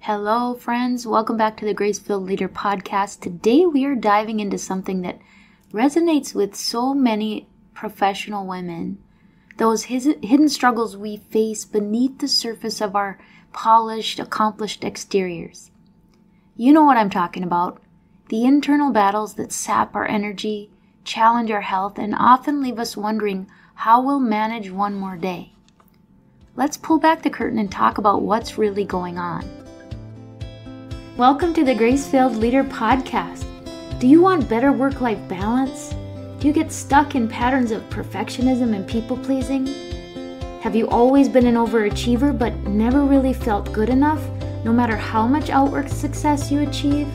Hello, friends. Welcome back to the Grace-Filled Leader podcast. Today we are diving into something that resonates with so many professional women. Those hidden struggles we face beneath the surface of our polished, accomplished exteriors. You know what I'm talking about. The internal battles that sap our energy, challenge our health, and often leave us wondering how we'll manage one more day. Let's pull back the curtain and talk about what's really going on. Welcome to the Grace-Filled Leader podcast. Do you want better work-life balance? Do you get stuck in patterns of perfectionism and people-pleasing? Have you always been an overachiever but never really felt good enough, no matter how much outward success you achieve?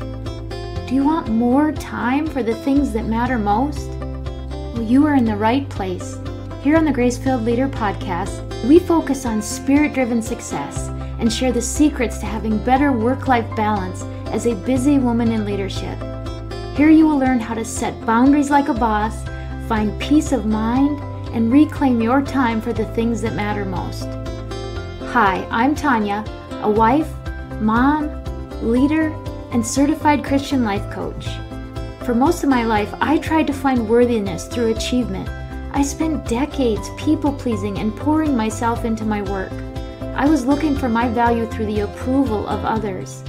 Do you want more time for the things that matter most? Well, you are in the right place. Here on the Grace-Filled Leader podcast, we focus on spirit-driven success and share the secrets to having better work-life balance as a busy woman in leadership. Here you will learn how to set boundaries like a boss, find peace of mind, and reclaim your time for the things that matter most. Hi, I'm Tanya, a wife, mom, leader, and certified Christian life coach. For most of my life, I tried to find worthiness through achievement. I spent decades people-pleasing and pouring myself into my work. I was looking for my value through the approval of others.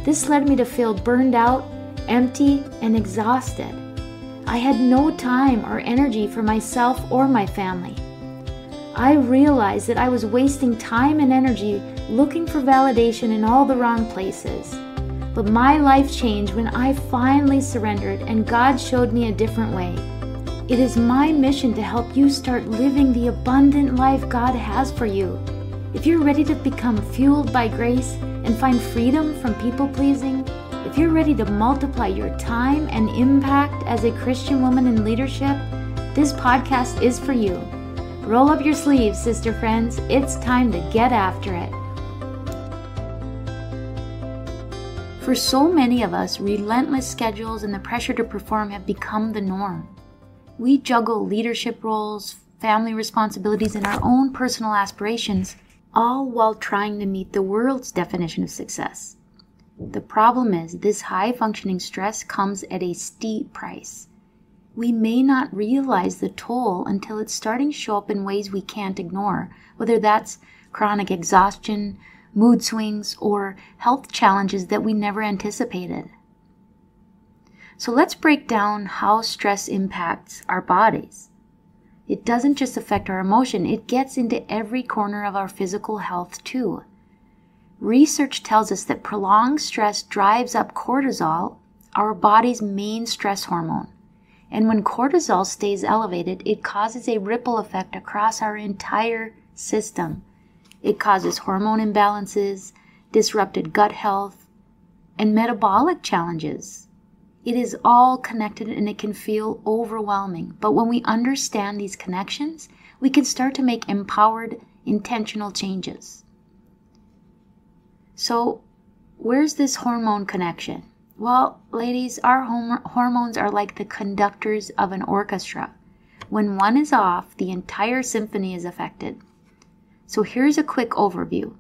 This led me to feel burned out, empty, and exhausted. I had no time or energy for myself or my family. I realized that I was wasting time and energy looking for validation in all the wrong places. But my life changed when I finally surrendered and God showed me a different way. It is my mission to help you start living the abundant life God has for you. If you're ready to become fueled by grace and find freedom from people-pleasing, if you're ready to multiply your time and impact as a Christian woman in leadership, this podcast is for you. Roll up your sleeves, sister friends. It's time to get after it. For so many of us, relentless schedules and the pressure to perform have become the norm. We juggle leadership roles, family responsibilities, and our own personal aspirations, all while trying to meet the world's definition of success. The problem is, this high-functioning stress comes at a steep price. We may not realize the toll until it's starting to show up in ways we can't ignore, whether that's chronic exhaustion, mood swings, or health challenges that we never anticipated. So let's break down how stress impacts our bodies. It doesn't just affect our emotion, it gets into every corner of our physical health too. Research tells us that prolonged stress drives up cortisol, our body's main stress hormone. And when cortisol stays elevated, it causes a ripple effect across our entire system. It causes hormone imbalances, disrupted gut health, and metabolic challenges. It is all connected and it can feel overwhelming. But when we understand these connections, we can start to make empowered, intentional changes. So, where's this hormone connection? Well, ladies, our hormones are like the conductors of an orchestra. When one is off, the entire symphony is affected. So here's a quick overview.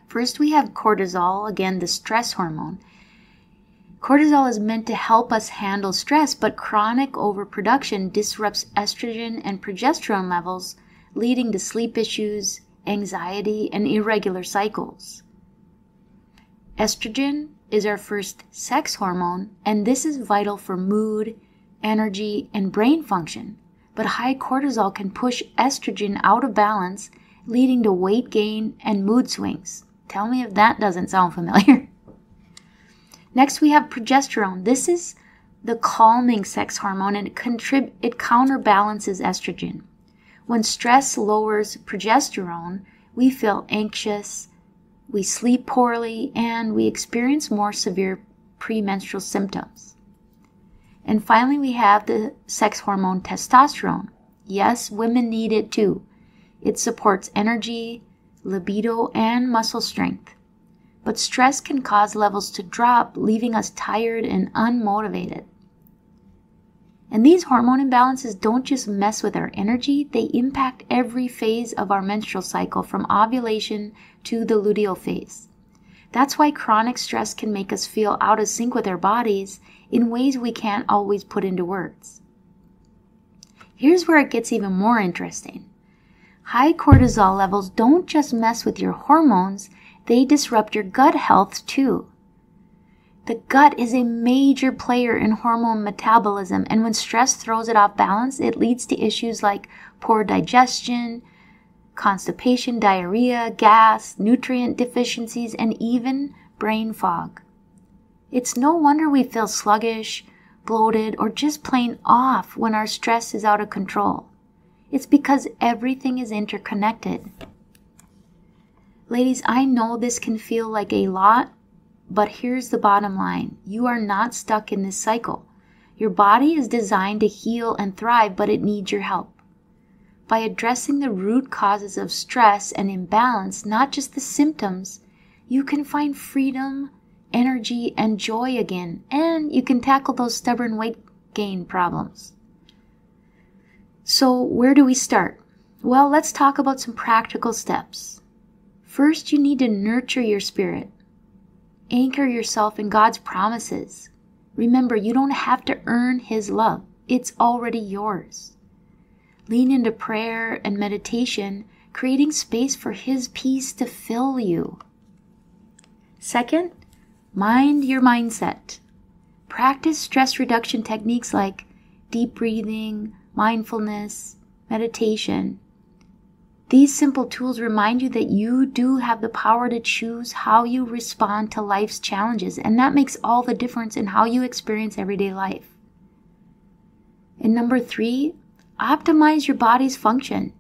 First, we have cortisol, again, the stress hormone. Cortisol is meant to help us handle stress, but chronic overproduction disrupts estrogen and progesterone levels, leading to sleep issues, anxiety, and irregular cycles. Estrogen is our first sex hormone, and this is vital for mood, energy, and brain function. But high cortisol can push estrogen out of balance, leading to weight gain and mood swings. Tell me if that doesn't sound familiar. Next, we have progesterone. This is the calming sex hormone, and it counterbalances estrogen. When stress lowers progesterone, we feel anxious, we sleep poorly, and we experience more severe premenstrual symptoms. And finally, we have the sex hormone testosterone. Yes, women need it too. It supports energy, libido, and muscle strength. But stress can cause levels to drop, leaving us tired and unmotivated. And these hormone imbalances don't just mess with our energy, they impact every phase of our menstrual cycle from ovulation to the luteal phase. That's why chronic stress can make us feel out of sync with our bodies in ways we can't always put into words. Here's where it gets even more interesting. High cortisol levels don't just mess with your hormones, they disrupt your gut health too. The gut is a major player in hormone metabolism, and when stress throws it off balance, it leads to issues like poor digestion, constipation, diarrhea, gas, nutrient deficiencies, and even brain fog. It's no wonder we feel sluggish, bloated, or just plain off when our stress is out of control. It's because everything is interconnected. Ladies, I know this can feel like a lot, but here's the bottom line. You are not stuck in this cycle. Your body is designed to heal and thrive, but it needs your help. By addressing the root causes of stress and imbalance, not just the symptoms, you can find freedom, energy, and joy again, and you can tackle those stubborn weight gain problems. So where do we start? Well, let's talk about some practical steps. First, you need to nurture your spirit. Anchor yourself in God's promises. Remember, you don't have to earn His love. It's already yours. Lean into prayer and meditation, creating space for His peace to fill you. Second, mind your mindset. Practice stress reduction techniques like deep breathing, mindfulness, meditation. These simple tools remind you that you do have the power to choose how you respond to life's challenges, and that makes all the difference in how you experience everyday life. And number 3, optimize your body's function.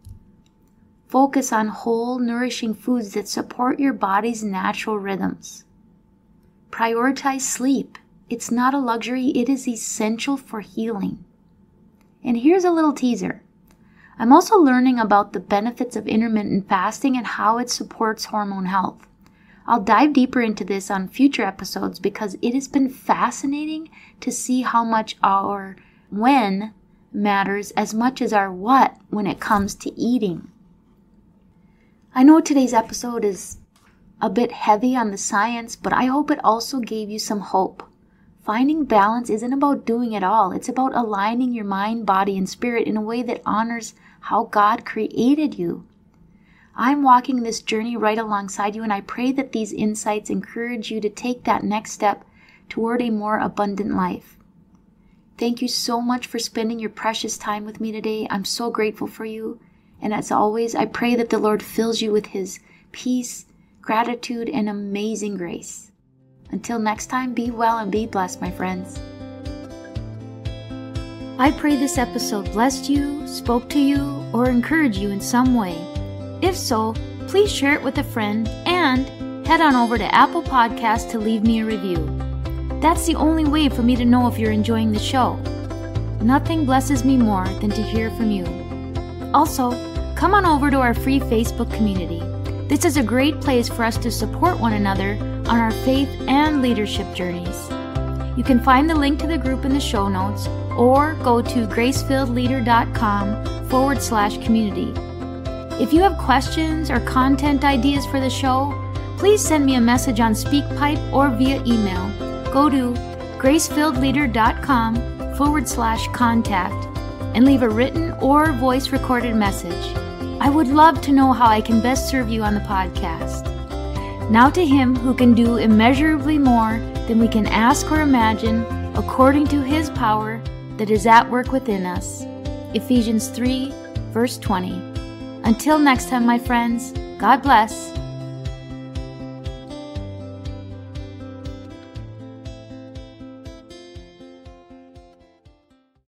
Focus on whole, nourishing foods that support your body's natural rhythms. Prioritize sleep. It's not a luxury, it is essential for healing. And here's a little teaser. I'm also learning about the benefits of intermittent fasting and how it supports hormone health. I'll dive deeper into this on future episodes because it has been fascinating to see how much our when matters as much as our what when it comes to eating. I know today's episode is a bit heavy on the science, but I hope it also gave you some hope. Finding balance isn't about doing it all. It's about aligning your mind, body, and spirit in a way that honors how God created you. I'm walking this journey right alongside you, and I pray that these insights encourage you to take that next step toward a more abundant life. Thank you so much for spending your precious time with me today. I'm so grateful for you. And as always, I pray that the Lord fills you with His peace, gratitude, and amazing grace. Until next time, be well and be blessed, my friends. I pray this episode blessed you, spoke to you, or encouraged you in some way. If so, please share it with a friend and head on over to Apple Podcasts to leave me a review. That's the only way for me to know if you're enjoying the show. Nothing blesses me more than to hear from you. Also, come on over to our free Facebook community. This is a great place for us to support one another on our faith and leadership journeys. You can find the link to the group in the show notes or go to gracefilledleader.com/community. If you have questions or content ideas for the show, please send me a message on SpeakPipe or via email. Go to gracefilledleader.com/contact and leave a written or voice recorded message. I would love to know how I can best serve you on the podcast. Now to Him who can do immeasurably more than we can ask or imagine, according to His power that is at work within us. Ephesians 3, verse 20. Until next time, my friends, God bless.